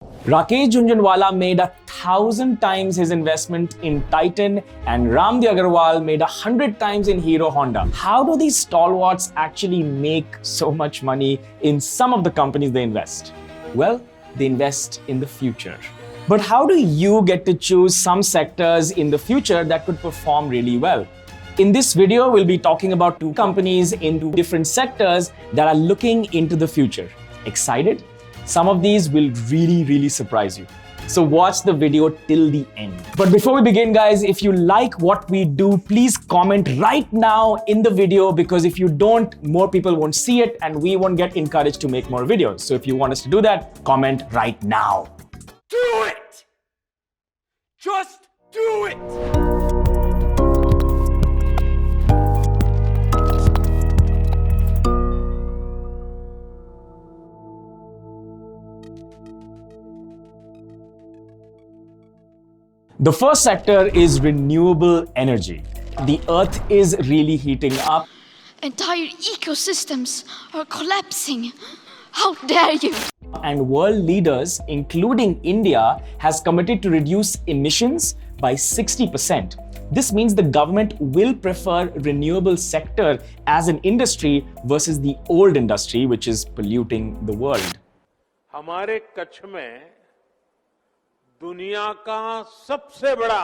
Rakesh Jhunjhunwala made 1,000 times his investment in Titan, and Ramdev Agarwal made 100 times in Hero Honda. How do these stalwarts actually make so much money in some of the companies they invest? Well, they invest in the future. But how do you get to choose some sectors in the future that could perform really well? In this video, we'll be talking about two companies in two different sectors that are looking into the future. Excited? Some of these will really surprise you. So watch the video till the end. But before we begin, guys, if you like what we do, please comment right now in the video, because if you don't, more people won't see it and we won't get encouraged to make more videos. So if you want us to do that, comment right now. Do it! Just do it! The first sector is renewable energy. The earth is really heating up. Entire ecosystems are collapsing. How dare you! And world leaders, including India, has committed to reduce emissions by 60%. This means the government will prefer renewable sector as an industry versus the old industry, which is polluting the world. हमारे कच्छ में दुनिया का सबसे बड़ा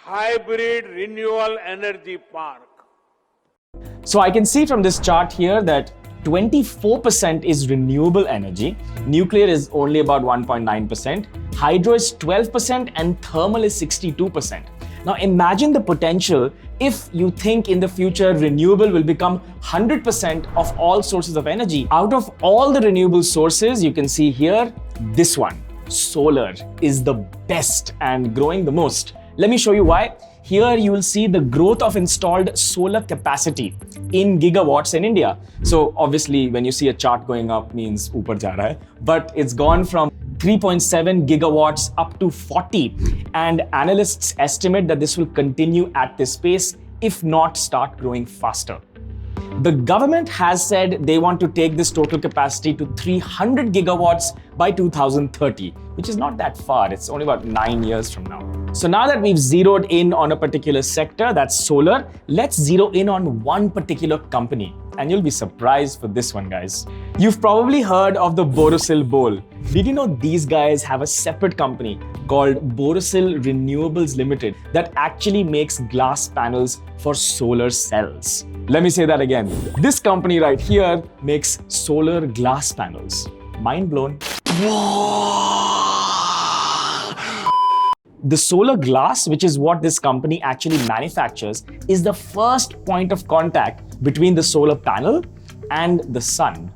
hybrid renewable energy park. So I can see from this chart here that 24% is renewable energy, nuclear is only about 1.9%, hydro is 12%, and thermal is 62%. Now imagine the potential if you think in the future renewable will become 100% of all sources of energy. Out of all the renewable sources, you can see here, this one, solar, is the best and growing the most. Let me show you why. Here you will see the growth of installed solar capacity in gigawatts in India. So obviously when you see a chart going up means upar ja raha hai, but it's gone from 3.7 gigawatts up to 40, and analysts estimate that this will continue at this pace, if not start growing faster. The government has said they want to take this total capacity to 300 gigawatts by 2030, which is not that far. It's only about 9 years from now. So now that we've zeroed in on a particular sector, that's solar, let's zero in on one particular company. And you'll be surprised for this one, guys. You've probably heard of the Borosil Bowl. Did you know these guys have a separate company called Borosil Renewables Limited that actually makes glass panels for solar cells? Let me say that again. This company right here makes solar glass panels. Mind blown. The solar glass, which is what this company actually manufactures, is the first point of contact between the solar panel and the sun.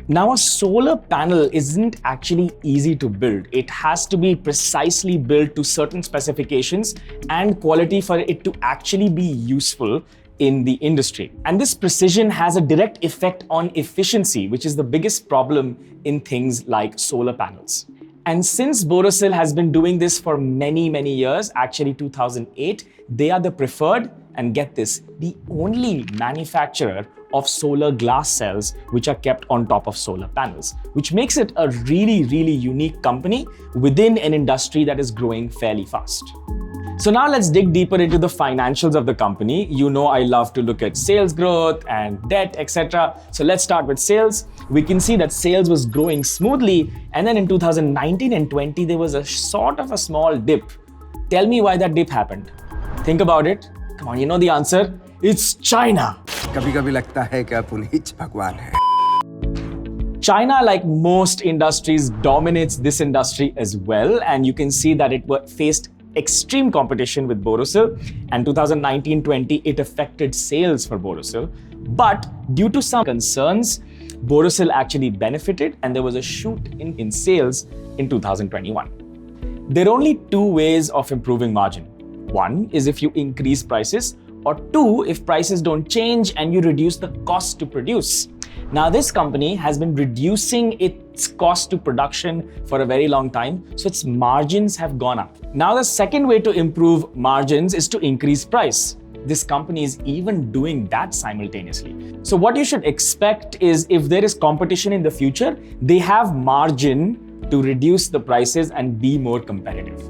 Now, a solar panel isn't actually easy to build. It has to be precisely built to certain specifications and quality for it to actually be useful in the industry. And this precision has a direct effect on efficiency, which is the biggest problem in things like solar panels. And since Borosil has been doing this for many years, actually 2008, they are the preferred, and get this, the only manufacturer of solar glass cells which are kept on top of solar panels, which makes it a really unique company within an industry that is growing fairly fast. So now let's dig deeper into the financials of the company. You know I love to look at sales growth and debt, etc. So let's start with sales. We can see that sales was growing smoothly, and then in 2019 and 20 there was a sort of a small dip. Tell me why that dip happened. Think about it. Come on, you know the answer. It's China. कभी-कभी लगता है कि आप उन्हीं भगवान हैं. China, like most industries, dominates this industry as well, and you can see that it faced extreme competition with Borosil, and 2019-20 it affected sales for Borosil. But due to some concerns, Borosil actually benefited, and there was a shoot in sales in 2021. There are only two ways of improving margin. One is if you increase prices, or two, if prices don't change and you reduce the cost to produce. Now, this company has been reducing its cost to production for a very long time, so its margins have gone up. Now, the second way to improve margins is to increase price. this company is even doing that simultaneously. So what you should expect is if there is competition in the future, they have margin to reduce the prices and be more competitive.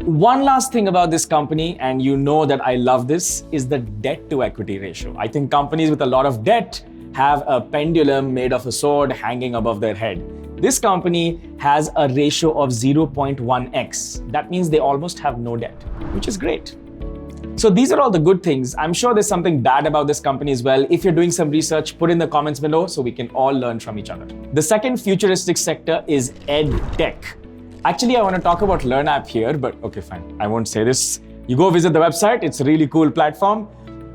One last thing about this company, and you know that I love this, is the debt to equity ratio. I think companies with a lot of debt have a pendulum made of a sword hanging above their head. This company has a ratio of 0.1x. That means they almost have no debt, which is great. So these are all the good things. I'm sure there's something bad about this company as well. If you're doing some research, put in the comments below so we can all learn from each other. The second futuristic sector is EdTech. Actually, I want to talk about LearnApp here, but okay, fine. I won't say this. You go visit the website. It's a really cool platform.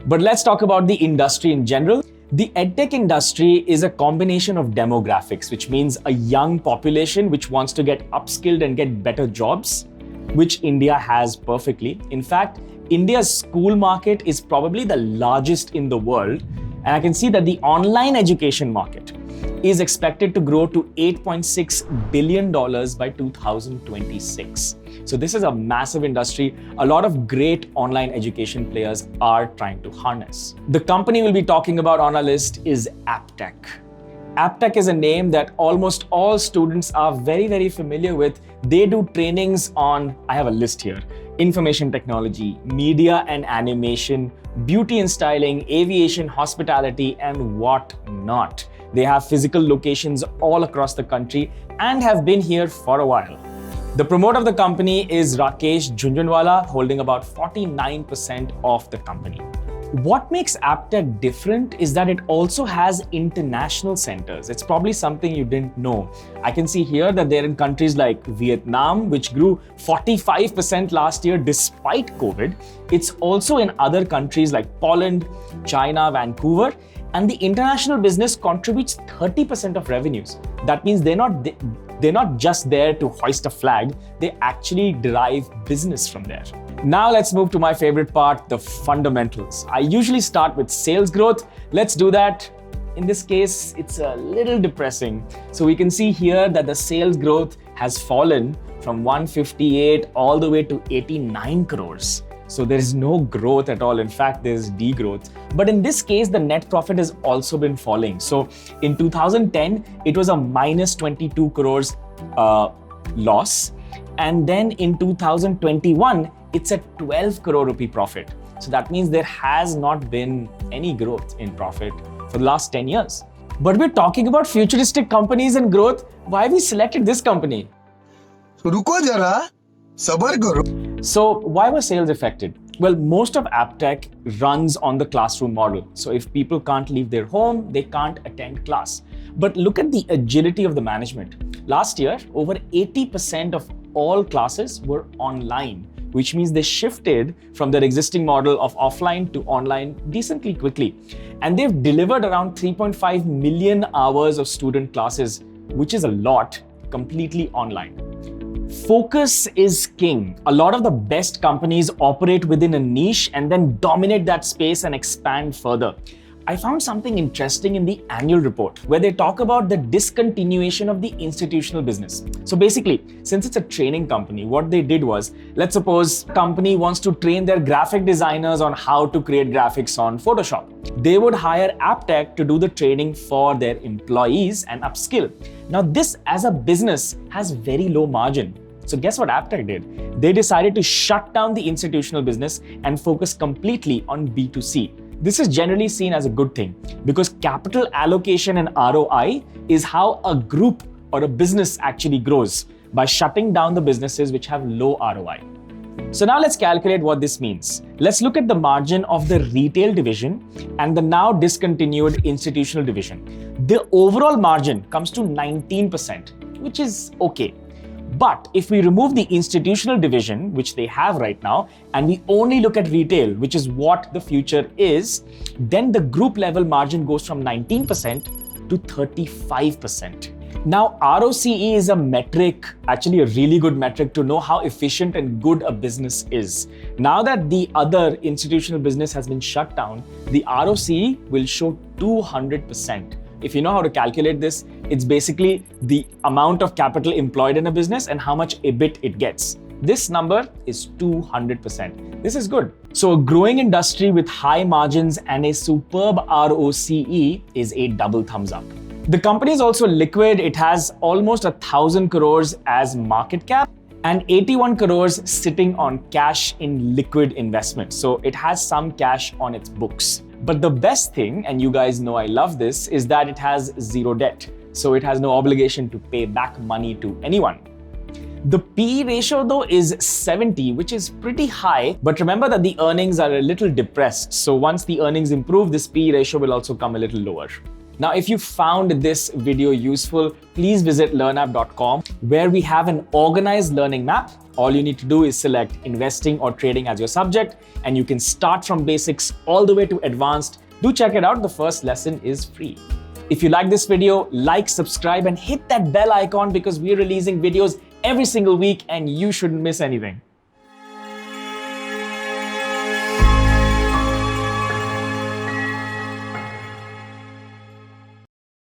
But let's talk about the industry in general. The EdTech industry is a combination of demographics, which means a young population which wants to get upskilled and get better jobs, which India has perfectly. In fact, India's school market is probably the largest in the world. And I can see that the online education market is expected to grow to $8.6 billion by 2026. So this is a massive industry. A lot of great online education players are trying to harness. The company we'll be talking about on our list is Apptech. Apptech is a name that almost all students are very, very familiar with. They do trainings on, I have a list here, information technology, media and animation, beauty and styling, aviation, hospitality, and what not. They have physical locations all across the country and have been here for a while. The promoter of the company is Rakesh Jhunjhunwala, holding about 49% of the company. What makes Apptech different is that it also has international centers. It's probably something you didn't know. I can see here that they're in countries like Vietnam, which grew 45% last year despite COVID. It's also in other countries like Poland, China, Vancouver, and the international business contributes 30% of revenues. That means they're not just there to hoist a flag, they actually derive business from there. Now let's move to my favorite part, the fundamentals. I usually start with sales growth. Let's do that. In this case, it's a little depressing. So we can see here that the sales growth has fallen from 158 all the way to 89 crores. So there is no growth at all. In fact, there's degrowth. But in this case, the net profit has also been falling. So in 2010, it was a minus 22 crores loss. And then in 2021, it's a 12 crore rupee profit. So that means there has not been any growth in profit for the last 10 years. But we're talking about futuristic companies and growth. Why we selected this company? रुको जरा, सबर करो. So why were sales affected? Well, most of Apptech runs on the classroom model. So if people can't leave their home, they can't attend class. But look at the agility of the management. Last year, over 80% of all classes were online, which means they shifted from their existing model of offline to online decently quickly. And they've delivered around 3.5 million hours of student classes, which is a lot, completely online. Focus is king. A lot of the best companies operate within a niche and then dominate that space and expand further. I found something interesting in the annual report where they talk about the discontinuation of the institutional business. So basically, since it's a training company, what they did was, let's suppose a company wants to train their graphic designers on how to create graphics on Photoshop. They would hire Apptech to do the training for their employees and upskill. Now this as a business has very low margin. So guess what Apptech did? They decided to shut down the institutional business and focus completely on B2C. This is generally seen as a good thing because capital allocation and ROI is how a group or a business actually grows, by shutting down the businesses which have low ROI. So now let's calculate what this means. Let's look at the margin of the retail division and the now discontinued institutional division. The overall margin comes to 19%, which is okay. But if we remove the institutional division, which they have right now, and we only look at retail, which is what the future is, then the group level margin goes from 19% to 35%. Now, ROCE is a metric, actually a really good metric to know how efficient and good a business is. Now that the other institutional business has been shut down, the ROCE will show 200%. If you know how to calculate this, it's basically the amount of capital employed in a business and how much EBIT it gets. This number is 200%. This is good. So a growing industry with high margins and a superb ROCE is a double thumbs up. The company is also liquid. It has almost 1,000 crores as market cap and 81 crores sitting on cash in liquid investments. So it has some cash on its books. But the best thing, and you guys know I love this, is that it has zero debt. So it has no obligation to pay back money to anyone. The PE ratio though is 70, which is pretty high, but remember that the earnings are a little depressed. So once the earnings improve, this PE ratio will also come a little lower. Now, if you found this video useful, please visit learnapp.com where we have an organized learning map. All you need to do is select investing or trading as your subject, and you can start from basics all the way to advanced. Do check it out. The first lesson is free. If you like this video, like, subscribe, and hit that bell icon because we're releasing videos every single week and you shouldn't miss anything.